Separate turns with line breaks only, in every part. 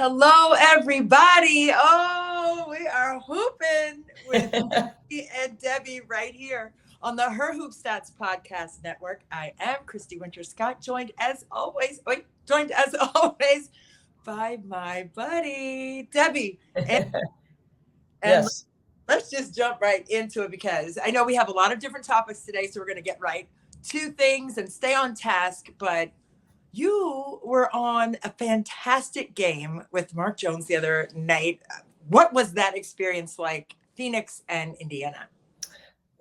Hello, everybody. Oh, we are hooping with me and Debbie right here on the Her Hoop Stats Podcast Network. I am Christy Winter Scott, joined as always by my buddy Debbie. And
Yes.
let's just jump right into it because I know we have a lot of different topics today, so we're going to get right to things and stay on task. But you were on a fantastic game with Mark Jones the other night. What was that experience like, Phoenix and Indiana?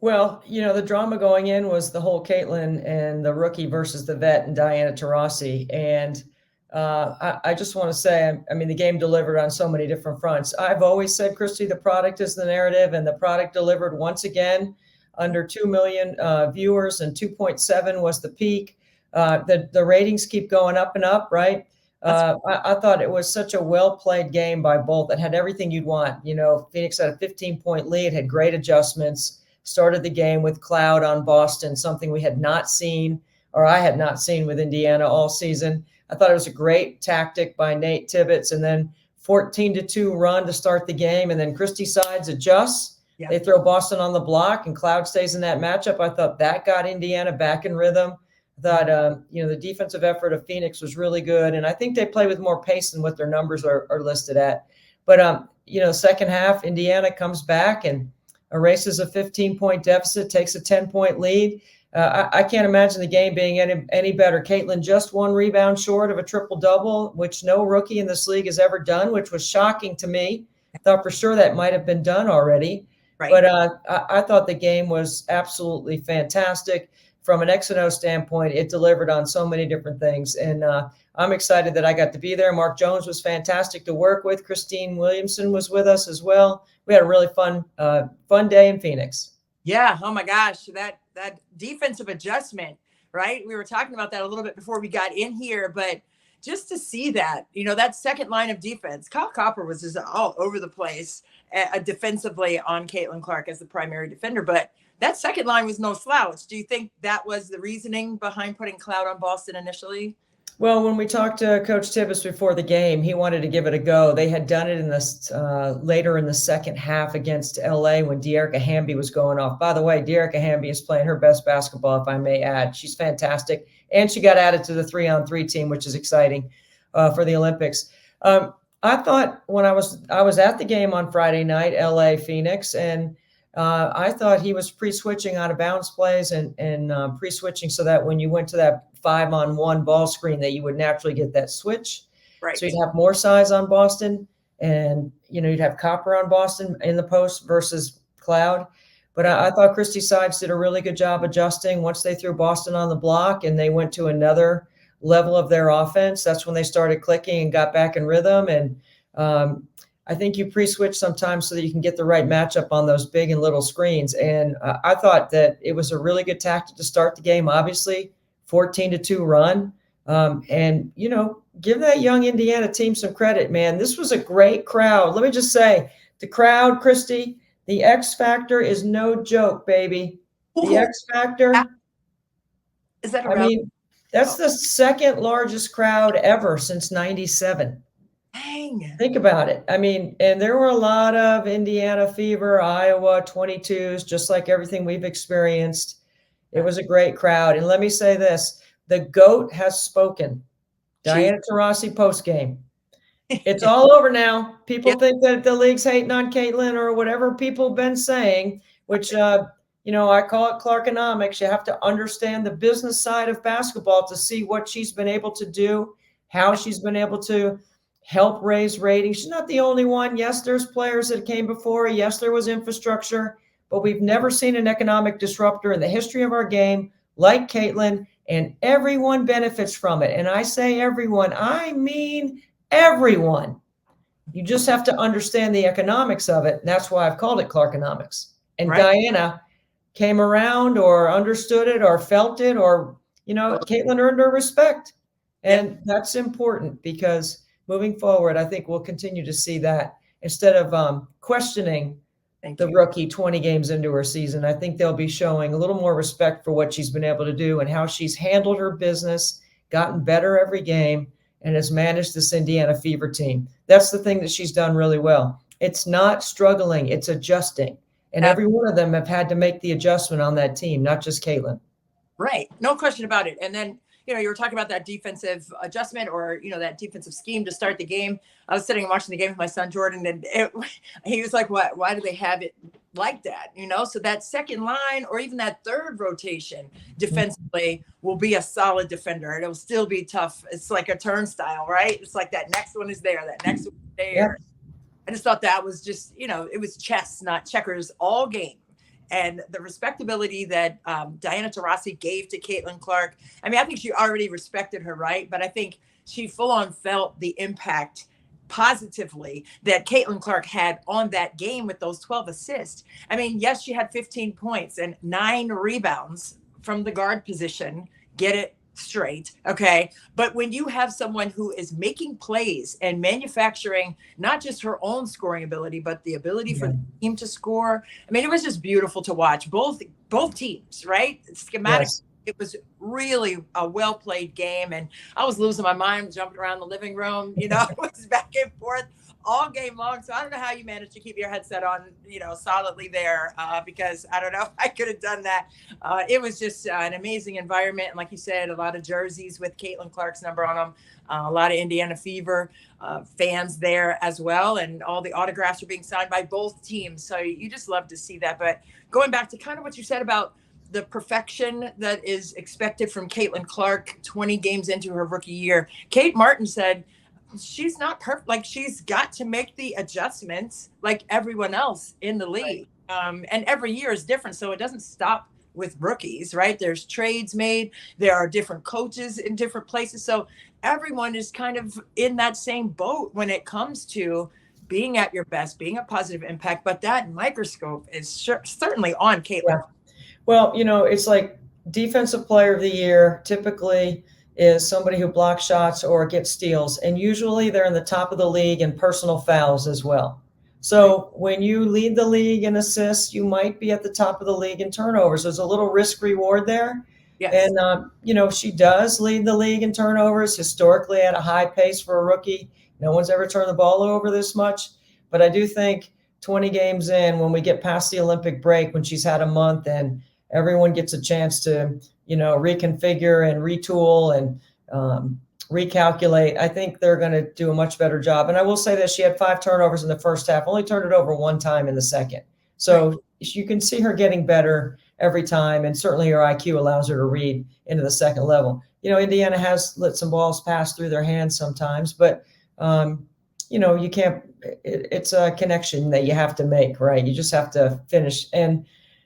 Well, the drama going in was the whole Caitlin and the rookie versus the vet and Diana Taurasi. And I just want to say, I mean, the game delivered on so many different fronts. I've always said, Christy, the product is the narrative, and the product delivered once again. Under 2 million viewers, and 2.7 was the peak. The ratings keep going up and up, right? I thought it was such a well-played game by both. It had everything you'd want. Phoenix had a 15-point lead, had great adjustments, started the game with cloud on Boston, something we had not seen, or I had not seen with Indiana all season. I thought it was a great tactic by Nate Tibbetts, and then 14-2 run to start the game, and then Christy sides adjusts. Yeah. They throw Boston on the block, and Cloud stays in that matchup. I thought that got Indiana back in rhythm. I thought, the defensive effort of Phoenix was really good, and I think they play with more pace than what their numbers are listed at. But, second half, Indiana comes back and erases a 15-point deficit, takes a 10-point lead. I can't imagine the game being any better. Caitlin just one rebound short of a triple-double, which no rookie in this league has ever done, which was shocking to me. I thought for sure that might have been done already. Right. But I thought the game was absolutely fantastic. From an X&O standpoint, it delivered on so many different things. And I'm excited that I got to be there. Mark Jones was fantastic to work with. Christine Williamson was with us as well. We had a really fun day in Phoenix.
Yeah. Oh my gosh. That defensive adjustment, right? We were talking about that a little bit before we got in here, but just to see that, that second line of defense, Kyle Copper was just all over the place defensively on Caitlin Clark as the primary defender, but that second line was no slouch. Do you think that was the reasoning behind putting Cloud on Boston initially?
Well, when we talked to Coach Tibbetts before the game, he wanted to give it a go. They had done it in this later in the second half against LA when Dearica Hamby was going off. By the way, Dearica Hamby is playing her best basketball, if I may add. She's fantastic. And she got added to the 3-on-3 team, which is exciting for the Olympics. I thought when I was at the game on Friday night, LA Phoenix, and I thought he was pre-switching out of bounds plays and pre-switching so that when you went to that 5-on-1 ball screen that you would naturally get that switch. Right. So you'd have more size on Boston, and you'd have Copper on Boston in the post versus Cloud. But I thought Christy Sides did a really good job adjusting once they threw Boston on the block and they went to another level of their offense. That's when they started clicking and got back in rhythm. And I think you pre-switch sometimes so that you can get the right matchup on those big and little screens. And I thought that it was a really good tactic to start the game. Obviously, 14-2 run. And, give that young Indiana team some credit, man. This was a great crowd. Let me just say, the crowd, Christy, the X Factor is no joke, baby. The X Factor.
Is that
that's the second largest crowd ever since 97.
Dang.
Think about it. And there were a lot of Indiana fever, Iowa 22s, just like everything we've experienced. It was a great crowd. And let me say this, the GOAT has spoken. Diana Taurasi postgame. It's all over now. People think that the league's hating on Caitlin or whatever people have been saying, which, I call it Clarkonomics. You have to understand the business side of basketball to see what she's been able to do, how she's been able to help raise ratings. She's not the only one. Yes, there's players that came before her. Yes, there was infrastructure, but we've never seen an economic disruptor in the history of our game like Caitlin, and everyone benefits from it. And I say everyone, I mean everyone. You just have to understand the economics of it. And that's why I've called it Clarkonomics. And right. Diana came around or understood it or felt it or, Caitlin earned her respect. And that's important because moving forward, I think we'll continue to see that instead of questioning the rookie 20 games into her season. I think they'll be showing a little more respect for what she's been able to do and how she's handled her business, gotten better every game, and has managed this Indiana Fever team. That's the thing that she's done really well. It's not struggling, it's adjusting. And every one of them have had to make the adjustment on that team, not just Caitlin.
Right. No question about it. And then, you were talking about that defensive adjustment or, that defensive scheme to start the game. I was sitting and watching the game with my son, Jordan, and he was like, why do they have it like that? So that second line or even that third rotation defensively will be a solid defender. It'll still be tough. It's like a turnstile, right? It's like that next one is there, that next one is there. Yeah. I just thought that was just, it was chess, not checkers all game. And the respectability that Diana Taurasi gave to Caitlin Clark. I mean, I think she already respected her, right? But I think she full on felt the impact positively that Caitlin Clark had on that game with those 12 assists. I mean, yes, she had 15 points and 9 rebounds from the guard position. Get it straight. Okay. But when you have someone who is making plays and manufacturing not just her own scoring ability, but the ability for the team to score. I mean, it was just beautiful to watch both teams, right? Schematic. Yes. It was really a well-played game. And I was losing my mind jumping around the living room, it was back and forth all game long. So I don't know how you managed to keep your headset on, solidly there because I don't know if I could have done that. It was just an amazing environment. And like you said, a lot of jerseys with Caitlin Clark's number on them, a lot of Indiana Fever fans there as well. And all the autographs are being signed by both teams. So you just love to see that. But going back to kind of what you said about the perfection that is expected from Caitlin Clark 20 games into her rookie year, Kate Martin said, she's not perfect. Like she's got to make the adjustments like everyone else in the league. Right. And every year is different. So it doesn't stop with rookies, right? There's trades made. There are different coaches in different places. So everyone is kind of in that same boat when it comes to being at your best, being a positive impact. But that microscope is certainly on Caitlin.
Yeah. Well, it's like defensive player of the year typically is somebody who blocks shots or gets steals. And usually they're in the top of the league in personal fouls as well. So when you lead the league in assists, you might be at the top of the league in turnovers. There's a little risk reward there. Yes. And, she does lead the league in turnovers historically at a high pace for a rookie. No one's ever turned the ball over this much. But I do think 20 games in, when we get past the Olympic break, when she's had a month and everyone gets a chance to, reconfigure and retool and recalculate, I think they're going to do a much better job. And I will say that she had 5 turnovers in the first half, only turned it over 1 time in the second. So you can see her getting better every time. And certainly her IQ allows her to read into the second level. Indiana has let some balls pass through their hands sometimes, but, you can't, it's a connection that you have to make, right? You just have to finish. And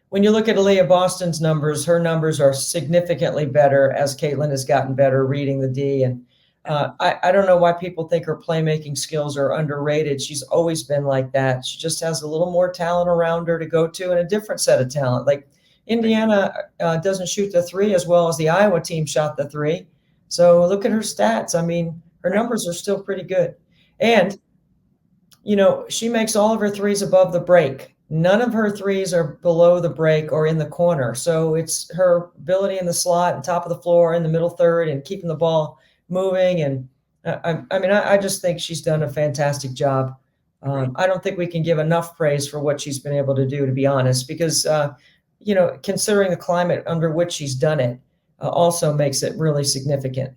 when you look at Aaliyah Boston's numbers, her numbers are significantly better as Caitlin has gotten better reading the D. And I don't know why people think her playmaking skills are underrated. She's always been like that. She just has a little more talent around her to go to and a different set of talent. Like Indiana doesn't shoot the 3 as well as the Iowa team shot the 3. So look at her stats. I mean, her numbers are still pretty good. And, she makes all of her 3s above the break. None of her 3s are below the break or in the corner. So it's her ability in the slot and top of the floor in the middle third and keeping the ball moving. And I just think she's done a fantastic job. I don't think we can give enough praise for what she's been able to do, to be honest, because, considering the climate under which she's done it also makes it really significant.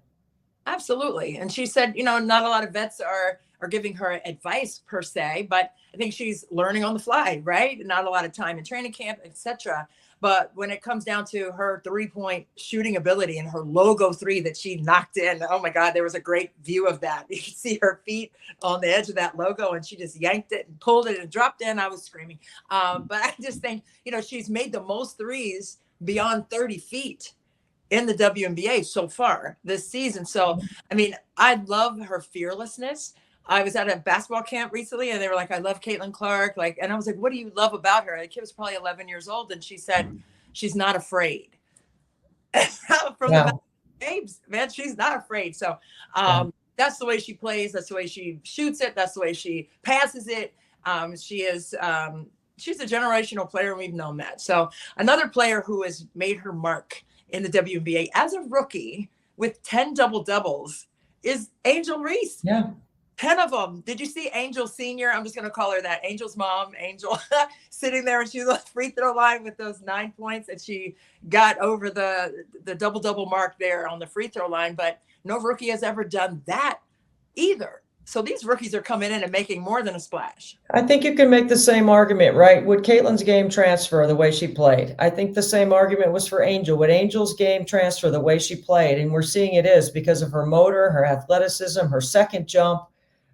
Absolutely. And she said, not a lot of vets are giving her advice per se, but I think she's learning on the fly, right? Not a lot of time in training camp, etc. But when it comes down to her 3-point shooting ability and her logo 3 that she knocked in, oh my God, there was a great view of that. You could see her feet on the edge of that logo and she just yanked it and pulled it and dropped in. I was screaming. But I just think, she's made the most 3s beyond 30 feet in the WNBA so far this season. So, I love her fearlessness. I was at a basketball camp recently and they were like, I love Caitlin Clark. And I was like, what do you love about her? The kid was probably 11 years old. And she said, she's not afraid. From the games, man, she's not afraid. So that's the way she plays. That's the way she shoots it. That's the way she passes it. She's a generational player. And we've known that. So another player who has made her mark in the WNBA as a rookie with 10 double doubles is Angel Reese.
Yeah.
10 of them. Did you see Angel Senior? I'm just going to call her that. Angel's mom, Angel, sitting there when she was on the free throw line with those 9 points, and she got over the double mark there on the free throw line. But no rookie has ever done that either. So these rookies are coming in and making more than a splash.
I think you can make the same argument, right? Would Caitlin's game transfer the way she played? I think the same argument was for Angel. Would Angel's game transfer the way she played? And we're seeing it is because of her motor, her athleticism, her second jump,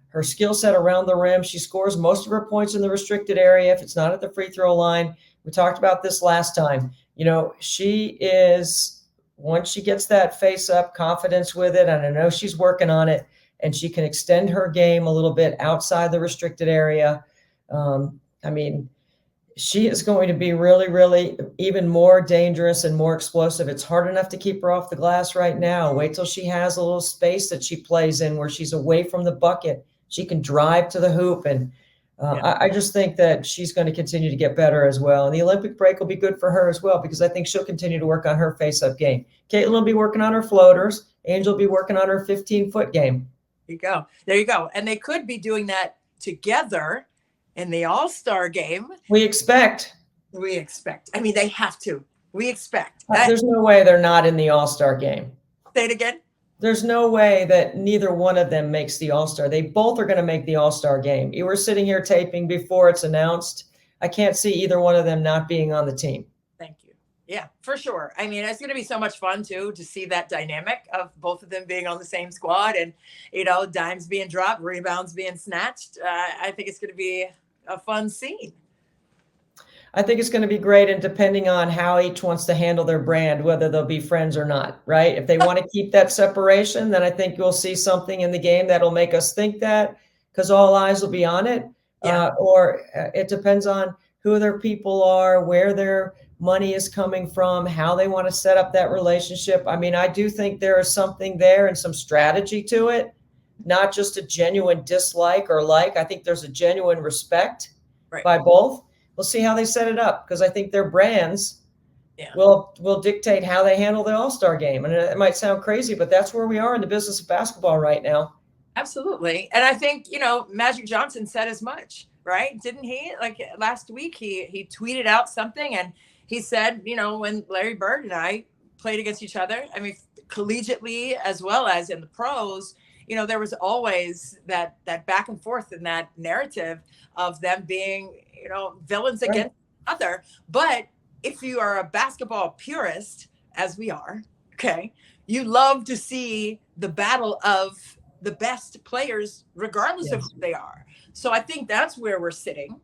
her skill set around the rim. She scores most of her points in the restricted area if it's not at the free throw line. We talked about this last time. You know, she is, once she gets that face up confidence with it, and I know she's working on it, and she can extend her game a little bit outside the restricted area. I mean, she is going to be really, really even more dangerous and more explosive. It's hard enough to keep her off the glass right now. Wait till she has a little space that she plays in where she's away from the bucket. She can drive to the hoop. And I just think that she's going to continue to get better as well. And the Olympic break will be good for her as well, because I think she'll continue to work on her face-up game. Caitlin will be working on her floaters. Angel will be working on her 15-foot game.
There you go. There you go. And they could be doing that together in the All-Star game.
We expect.
I mean, they have to. We expect.
There's no way they're not in the All-Star game.
Say it again.
There's no way that neither one of them makes the All-Star. They both are going to make the All-Star game. You were sitting here taping before it's announced. I can't see either one of them not being on the team.
Thank you. Yeah, for sure. I mean, it's going to be so much fun, too, to see that dynamic of both of them being on the same squad and, you know, dimes being dropped, rebounds being snatched. I think it's going to be a fun scene.
I think it's going to be great, and depending on how each wants to handle their brand, whether they'll be friends or not, right? If they want to keep that separation, then I think you'll see something in the game that'll make us think that, because all eyes will be on it. Or it depends on who their people are, where their money is coming from, how they want to set up that relationship. I mean, I do think there is something there and some strategy to it, not just a genuine dislike or like. I think there's a genuine respect by both. We'll see how they set it up, because I think their brands will dictate how they handle the All-Star game. And it might sound crazy, but that's where we are in the business of basketball right now.
Absolutely. And I think, you know, Magic Johnson said as much, right? Didn't he? Like last week, he tweeted out something, and he said, you know, when Larry Bird and I played against each other, I mean, collegiately as well as in the pros, you know, there was always that back and forth in that narrative of them being, you know, villains against each other. But if you are a basketball purist, as we are, okay, you love to see the battle of the best players, regardless of who they are. So I think that's where we're sitting.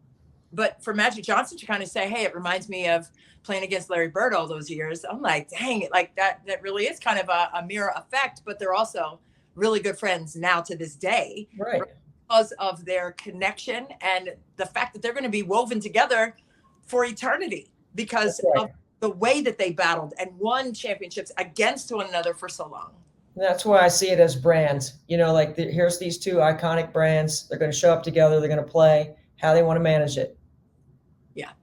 But for Magic Johnson to kind of say, hey, it reminds me of playing against Larry Bird all those years, I'm like, dang it, like that really is kind of a mirror effect. But they're also really good friends now to this day,
right?
Because of their connection and the fact that they're going to be woven together for eternity because of the way that they battled and won championships against one another for so long.
That's why I see it as brands. You know, like here's these two iconic brands. They're going to show up together. They're going to play how they want to manage it.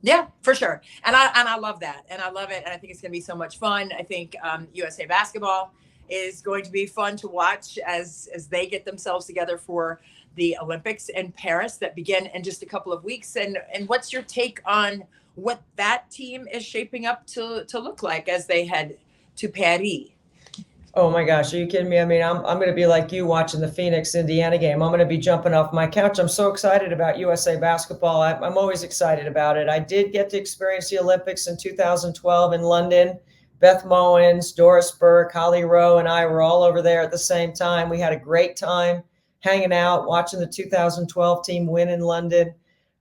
Yeah, for sure. And I love that. And I love it. And I think it's going to be so much fun. I think USA basketball is going to be fun to watch as they get themselves together for the Olympics in Paris that begin in just a couple of weeks. And what's your take on what that team is shaping up to look like as they head to Paris?
Oh my gosh, are you kidding me? I mean, I'm going to be like you watching the Phoenix Indiana game. I'm going to be jumping off my couch. I'm so excited about USA basketball. I'm always excited about it. I did get to experience the Olympics in 2012 in London. Beth Mowins, Doris Burke, Holly Rowe, and I were all over there at the same time. We had a great time hanging out, watching the 2012 team win in London.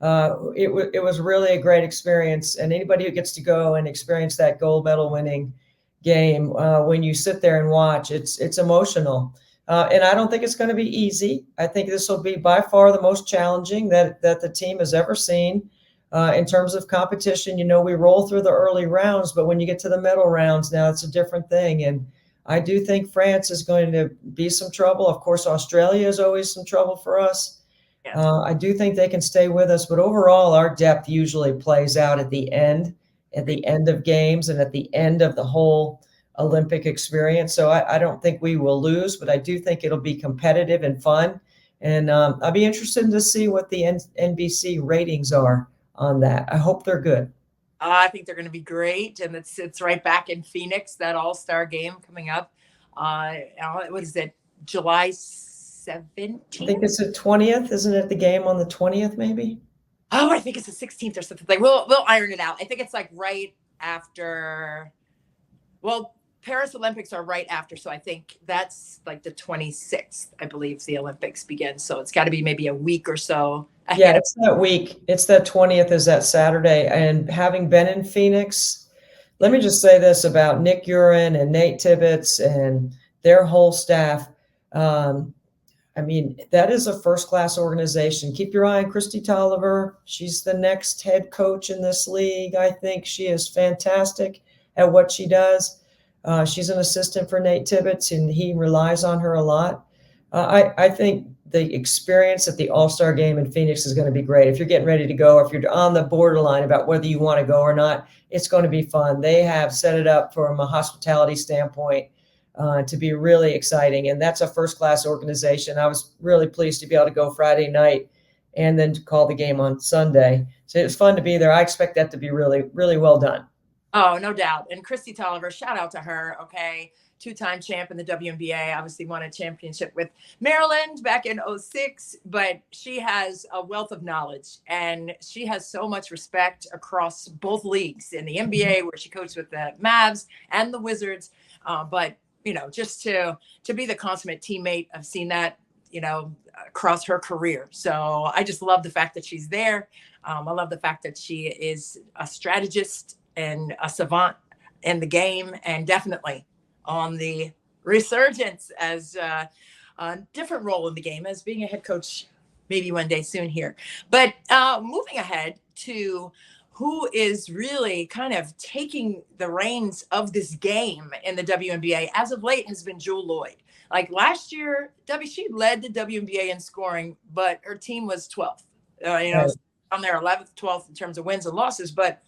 It was really a great experience. And anybody who gets to go and experience that gold medal winning game, when you sit there and watch, it's emotional. And I don't think it's going to be easy. I think this will be by far the most challenging that the team has ever seen. In terms of competition, you know, we roll through the early rounds, but when you get to the medal rounds, now it's a different thing. And I do think France is going to be some trouble. Of course, Australia is always some trouble for us. I do think they can stay with us, but overall, our depth usually plays out at the end of games and at the end of the whole Olympic experience. So I don't think we will lose, but I do think it'll be competitive and fun. And I'll be interested to see what the NBC ratings are on that. I hope they're good.
I think they're going to be great, and it's right back in Phoenix. That All-Star game coming up. What is it? July 17th?
I think it's the 20th. Isn't it the game on the 20th, maybe?
Oh, I think it's the 16th or something. Like we'll iron it out. I think it's like right after. Well, Paris Olympics are right after, so I think that's like the 26th. I believe the Olympics begin, so it's got to be maybe a week or so ahead.
Yeah, it's that week. It's that 20th is that Saturday. And having been in Phoenix, let me just say this about Nick Urin and Nate Tibbetts and their whole staff. I mean, that is a first-class organization. Keep your eye on Christy Tolliver. She's the next head coach in this league. I think she is fantastic at what she does. She's an assistant for Nate Tibbetts, and he relies on her a lot. I think the experience at the All-Star game in Phoenix is going to be great. If you're getting ready to go, or if you're on the borderline about whether you want to go or not, it's going to be fun. They have set it up from a hospitality standpoint to be really exciting. And that's a first-class organization. I was really pleased to be able to go Friday night and then to call the game on Sunday. So it was fun to be there. I expect that to be really, really well done.
Oh, no doubt. And Christy Tolliver, shout out to her. Okay. 2-time champ in the WNBA, obviously won a championship with Maryland back in 2006, but she has a wealth of knowledge and she has so much respect across both leagues in the NBA, where she coached with the Mavs and the Wizards. But, you know, just to be the consummate teammate, I've seen that, you know, across her career. So I just love the fact that she's there. I love the fact that she is a strategist and a savant in the game, and definitely on the resurgence as a different role in the game as being a head coach maybe one day soon here. But moving ahead to who is really kind of taking the reins of this game in the WNBA as of late has been Jewell Loyd. Like last year, she led the WNBA in scoring, but her team was 12th. On their 11th, 12th in terms of wins and losses. But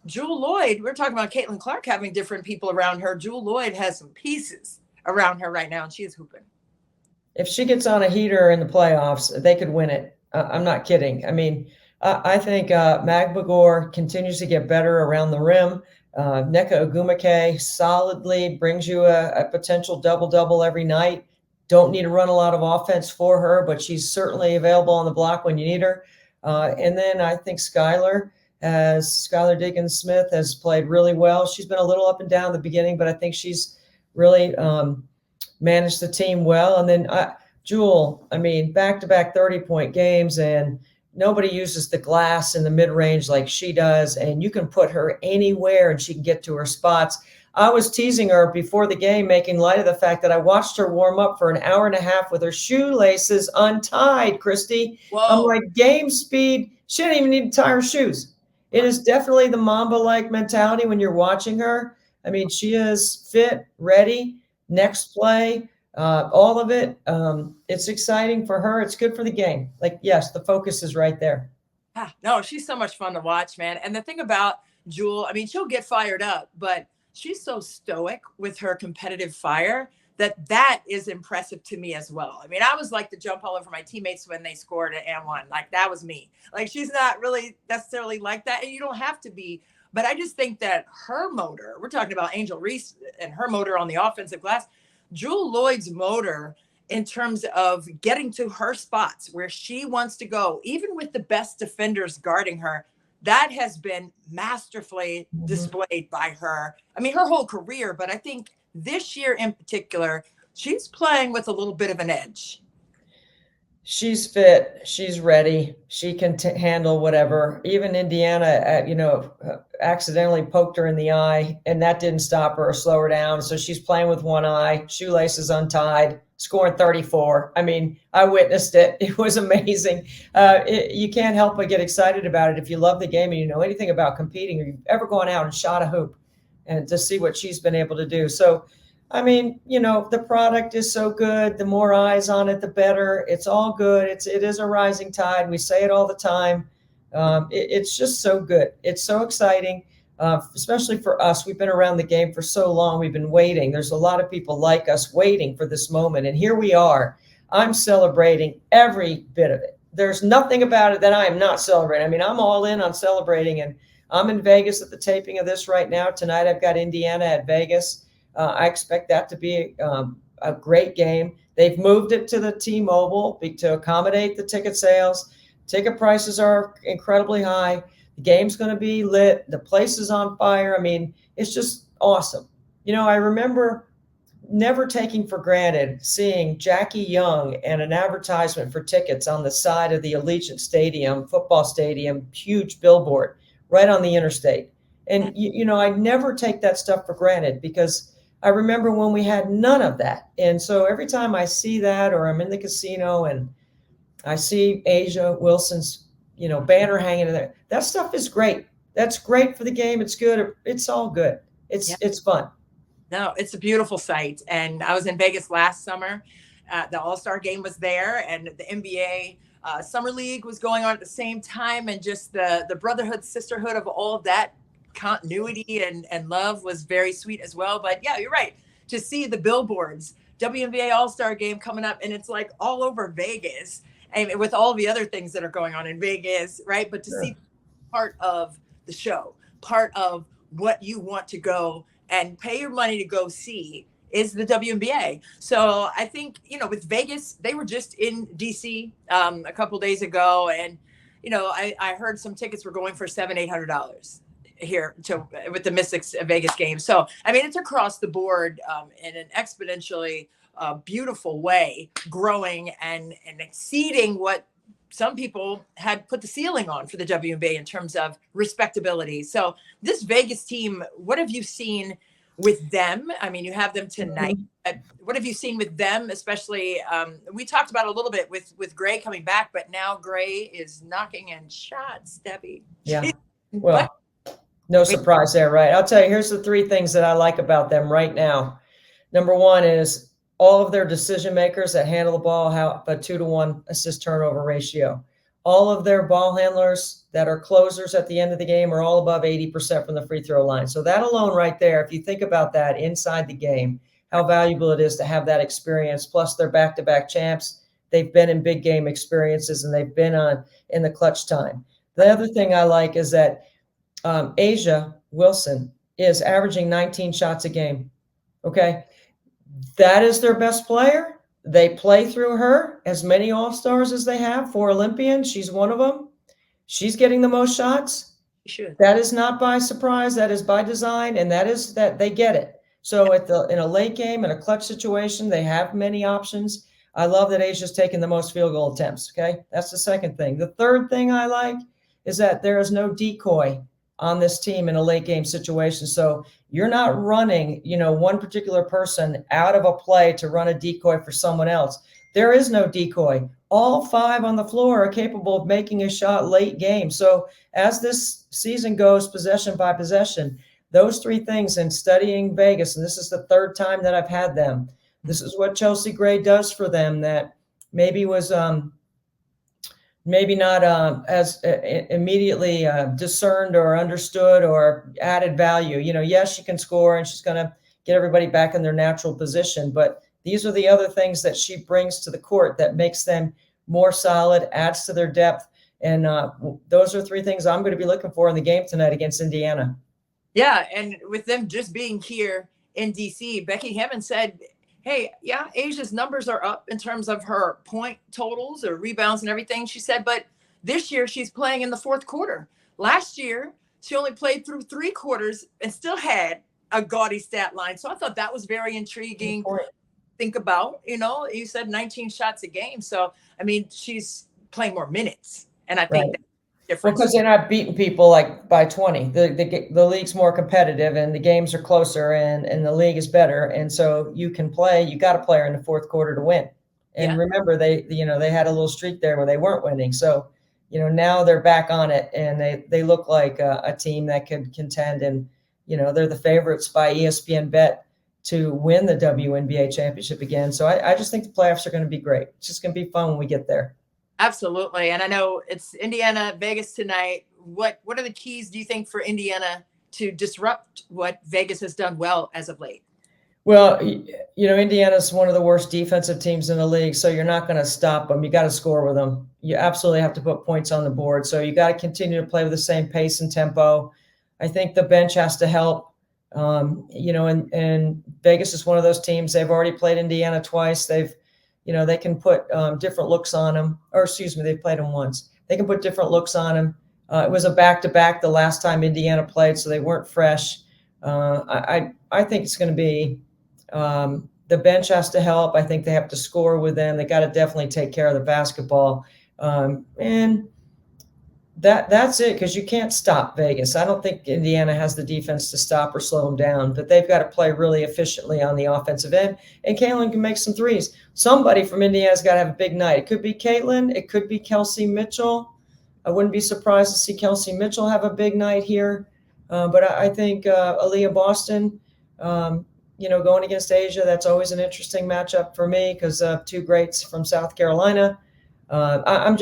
Jewell Loyd, we're talking about Caitlin Clark having different people around her. Jewell Loyd has some pieces around her right now, and she is hooping.
If she gets on a heater in the playoffs, they could win it. I'm not kidding. I mean, I think Mag Magor continues to get better around the rim. Nneka Ogwumike solidly brings you a potential double-double every night. Don't need to run a lot of offense for her, but she's certainly available on the block when you need her. And then I think Skylar Diggins-Smith has played really well. She's been a little up and down at the beginning, but I think she's really managed the team well. And then Jewell, I mean, back-to-back 30-point games, and nobody uses the glass in the mid-range like she does, and you can put her anywhere and she can get to her spots. I was teasing her before the game, making light of the fact that I watched her warm up for an hour and a half with her shoelaces untied, Christy.
Whoa.
I'm like, game speed. She didn't even need to tie her shoes. It is definitely the Mamba-like mentality when you're watching her. I mean, she is fit, ready, next play, all of it. It's exciting for her. It's good for the game. Like, yes, the focus is right there.
No, she's so much fun to watch, man. And the thing about Jewell, I mean, she'll get fired up, but she's so stoic with her competitive fire that is impressive to me as well. I mean, I was like the jump all over my teammates when they scored and won. Like, that was me. Like, she's not really necessarily like that, and you don't have to be. But I just think that her motor, we're talking about Angel Reese and her motor on the offensive glass, Jewell Loyd's motor in terms of getting to her spots where she wants to go, even with the best defenders guarding her, that has been masterfully displayed by her. I mean, her whole career, but I think this year in particular, she's playing with a little bit of an edge.
She's fit. She's ready. She can handle whatever. Even Indiana, accidentally poked her in the eye, and that didn't stop her or slow her down. So she's playing with one eye, shoelaces untied, scoring 34. I mean, I witnessed it. It was amazing. You can't help but get excited about it if you love the game and you know anything about competing, or you've ever gone out and shot a hoop, and to see what she's been able to do. So, I mean, the product is so good. The more eyes on it, the better. It's all good. It is a rising tide. We say it all the time. It's just so good. It's so exciting. especially for us. We've been around the game for so long. We've been waiting. There's a lot of people like us waiting for this moment. And here we are. I'm celebrating every bit of it. There's nothing about it that I am not celebrating. I mean, I'm all in on celebrating. And I'm in Vegas at the taping of this right now. Tonight, I've got Indiana at Vegas. I expect that to be a great game. They've moved it to the T-Mobile to accommodate the ticket sales. Ticket prices are incredibly high. The game's going to be lit. The place is on fire. I mean, it's just awesome. I remember never taking for granted seeing Jackie Young and an advertisement for tickets on the side of the Allegiant Stadium, football stadium, huge billboard right on the interstate. And, I never take that stuff for granted because I remember when we had none of that. And so every time I see that, or I'm in the casino and I see A'ja Wilson's, banner hanging in there, that stuff is great. That's great for the game. It's good. It's all good. It's fun.
No, it's a beautiful sight. And I was in Vegas last summer. The All-Star game was there, and the NBA Summer League was going on at the same time. And just the brotherhood, sisterhood of all of that continuity and love was very sweet as well. But yeah, you're right. To see the billboards, WNBA All-Star game coming up, and it's like all over Vegas, and with all the other things that are going on in Vegas, right? But to see part of the show, part of what you want to go and pay your money to go see is the WNBA. So I think, with Vegas, they were just in DC a couple days ago. And, I heard some tickets were going for $700-800 here with the Mystics Vegas game. So, I mean, it's across the board in an exponentially beautiful way, growing and exceeding what some people had put the ceiling on for the WNBA in terms of respectability. So this Vegas team, what have you seen with them? I mean, you have them tonight. What have you seen with them? Especially, we talked about a little bit with Gray coming back, but now Gray is knocking in shots, Debbie.
Yeah. Well, no surprise there, right? I'll tell you, here's the three things that I like about them right now. Number one is all of their decision makers that handle the ball have a 2-to-1 assist turnover ratio. All of their ball handlers that are closers at the end of the game are all above 80% from the free throw line. So that alone right there, if you think about that inside the game, how valuable it is to have that experience. Plus they're back-to-back champs. They've been in big game experiences and they've been in the clutch time. The other thing I like is that A'ja Wilson is averaging 19 shots a game. Okay. That is their best player. They play through her as many All-Stars as they have, 4 Olympians. She's one of them. She's getting the most shots. That is not by surprise. That is by design. And that is that they get it. So in a late game, in a clutch situation, they have many options. I love that A'ja's taking the most field goal attempts. Okay. That's the second thing. The third thing I like is that there is no decoy on this team in a late game situation. So you're not running, one particular person out of a play to run a decoy for someone else. There is no decoy. All 5 on the floor are capable of making a shot late game. So as this season goes possession by possession, those 3 things, and studying Vegas, and this is the 3rd time that I've had them, this is what Chelsea Gray does for them that maybe was maybe not as immediately discerned or understood or added value. Yes, she can score and she's going to get everybody back in their natural position. But these are the other things that she brings to the court that makes them more solid, adds to their depth. And those are 3 things I'm going to be looking for in the game tonight against Indiana.
Yeah. And with them just being here in DC, Becky Hammond said, hey, yeah, A'ja's numbers are up in terms of her point totals or rebounds and everything, she said, but this year she's playing in the 4th quarter. Last year, she only played through 3 quarters and still had a gaudy stat line. So I thought that was very intriguing to think about. You said 19 shots a game. So, I mean, she's playing more minutes. And I think that's different.
Because they're not beating people like by 20. The league's more competitive and the games are closer and the league is better. And so you got to play her in the 4th quarter to win. And remember, they had a little streak there where they weren't winning. So, now they're back on it and they look like a team that could contend. And, they're the favorites by ESPN Bet to win the WNBA championship again. So I just think the playoffs are going to be great. It's just going to be fun when we get there.
Absolutely. And I know it's Indiana, Vegas tonight. What are the keys, do you think, for Indiana to disrupt what Vegas has done well as of late?
Well, Indiana's one of the worst defensive teams in the league, so you're not going to stop them. You got to score with them. You absolutely have to put points on the board. So you got to continue to play with the same pace and tempo. I think the bench has to help. And Vegas is one of those teams. They've already played Indiana twice. They can put different looks on them. Or excuse me, they've played them once. They can put different looks on them. It was a back-to-back the last time Indiana played, so they weren't fresh. I think it's going to be. The bench has to help. I think they have to score with them. They got to definitely take care of the basketball. And that's it, because you can't stop Vegas. I don't think Indiana has the defense to stop or slow them down, but they've got to play really efficiently on the offensive end. And Caitlin can make some threes. Somebody from Indiana's got to have a big night. It could be Caitlin. It could be Kelsey Mitchell. I wouldn't be surprised to see Kelsey Mitchell have a big night here. But I think Aaliyah Boston, going against Asia, that's always an interesting matchup for me because two greats from South Carolina. I'm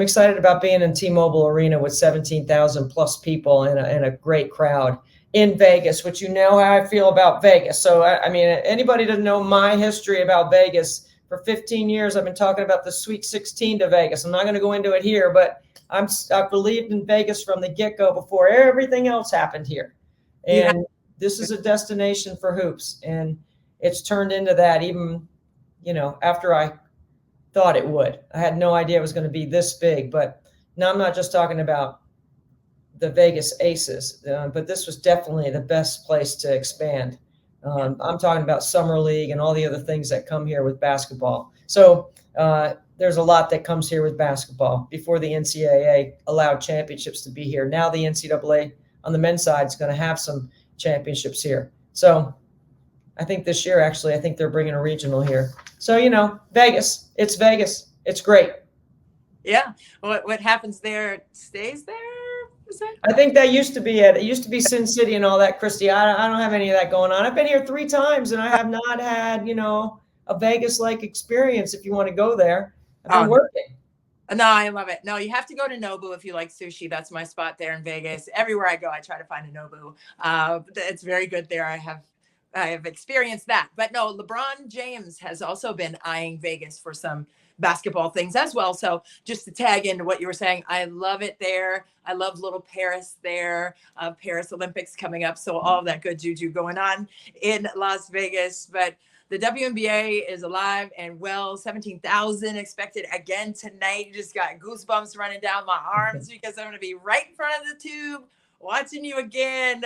excited about being in T-Mobile Arena with 17,000 plus people and a great crowd in Vegas, which you know how I feel about Vegas. So, anybody doesn't know my history about Vegas. For 15 years, I've been talking about the Sweet 16 to Vegas. I'm not going to go into it here, but I've believed in Vegas from the get-go before everything else happened here. And this is a destination for hoops, and it's turned into that even, after I thought it would. I had no idea it was going to be this big, but now I'm not just talking about the Vegas Aces, but this was definitely the best place to expand. I'm talking about Summer League and all the other things that come here with basketball. So there's a lot that comes here with basketball. Before the NCAA allowed championships to be here, now the NCAA on the men's side is going to have some championships here. So I think this year, actually, I think they're bringing a regional here. So, Vegas, it's Vegas. It's great.
Yeah. What happens there stays there?
I think that used to be it. It used to be Sin City and all that, Christy. I don't have any of that going on. I've been here 3 times and I have not had, a Vegas-like experience if you want to go there. I've been working.
No, I love it. No, you have to go to Nobu if you like sushi. That's my spot there in Vegas. Everywhere I go, I try to find a Nobu. It's very good there. I have experienced that. But no, LeBron James has also been eyeing Vegas for some basketball things as well. So just to tag into what you were saying, I love it there. I love little Paris there. Paris Olympics coming up. So all of that good juju going on in Las Vegas. But the WNBA is alive and well. 17,000 expected again tonight. You just got goosebumps running down my arms because I'm going to be right in front of the tube watching you again.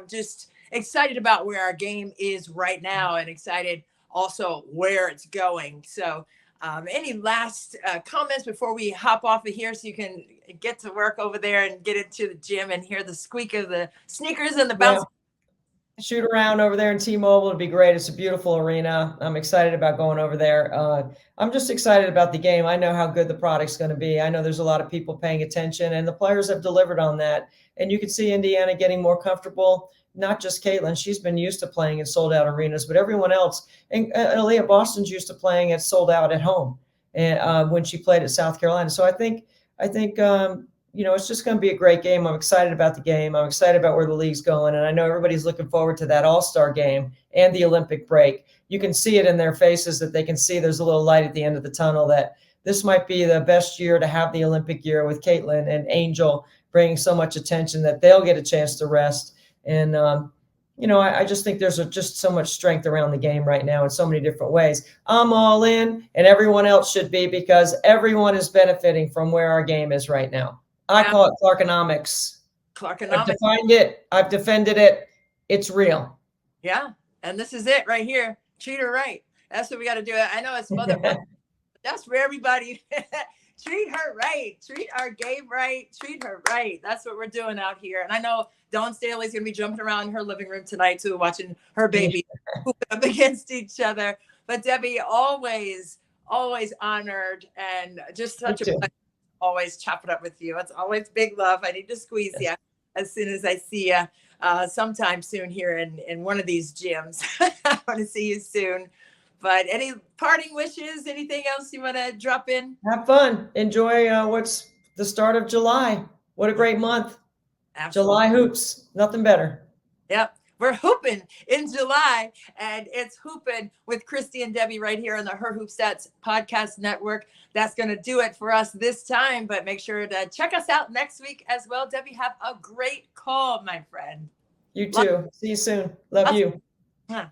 Just excited about where our game is right now and excited also where it's going. So any last comments before we hop off of here so you can get to work over there and get into the gym and hear the squeak of the sneakers and the bounce?
Yeah. Shoot around over there in T-Mobile. It'd be great. It's a beautiful arena. I'm excited about going over there. I'm just excited about the game. I know how good the product's going to be. I know there's a lot of people paying attention, and the players have delivered on that. And you can see Indiana getting more comfortable. Not just Caitlin. She's been used to playing in sold-out arenas, but everyone else. And Aaliyah Boston's used to playing at sold-out at home, and when she played at South Carolina. So I think it's just going to be a great game. I'm excited about the game. I'm excited about where the league's going. And I know everybody's looking forward to that All-Star game and the Olympic break. You can see it in their faces that they can see there's a little light at the end of the tunnel, that this might be the best year to have the Olympic year with Caitlin and Angel bringing so much attention that they'll get a chance to rest. And, I just think there's just so much strength around the game right now in so many different ways. I'm all in, and everyone else should be, because everyone is benefiting from where our game is right now. I call it Clarkonomics. I've defined it. I've defended it. It's real.
Yeah. And this is it right here. Treat her right. That's what we got to do. I know it's mother. That's for everybody. Treat her right. Treat our game right. Treat her right. That's what we're doing out here. And I know Dawn Staley's going to be jumping around in her living room tonight too, watching her baby up against each other. But Debbie, always honored, and just such a pleasure. Always chop it up with you. It's always big love. I need to squeeze you as soon as I see you sometime soon here in one of these gyms. I want to see you soon. But any parting wishes, anything else you want to drop in?
Have fun. Enjoy what's the start of July. What a great month.
Absolutely.
July hoops, nothing better.
Yep. We're hooping in July, and it's Hoopin with Christy and Debbie right here on the Her Hoop Stats podcast network. That's going to do it for us this time, but make sure to check us out next week as well. Debbie, have a great call, my friend.
You too. See you soon. Love you.
Huh.